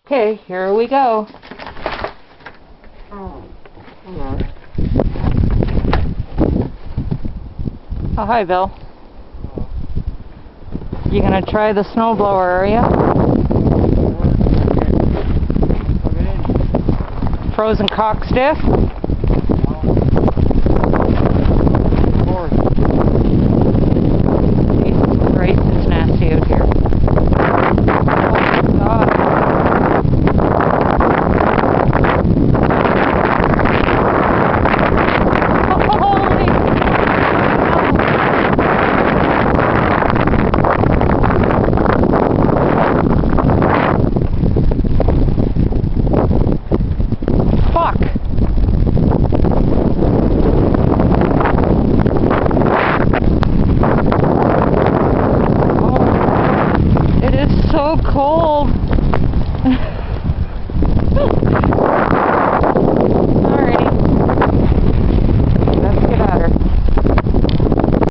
Okay, here we go. Oh, hello. Oh, hi, Bill. You gonna try the snowblower, are you? Frozen cock stiff? Jesus Christ, it's nasty out here. Oh, God. Holy fuck. Oh, it is so cold.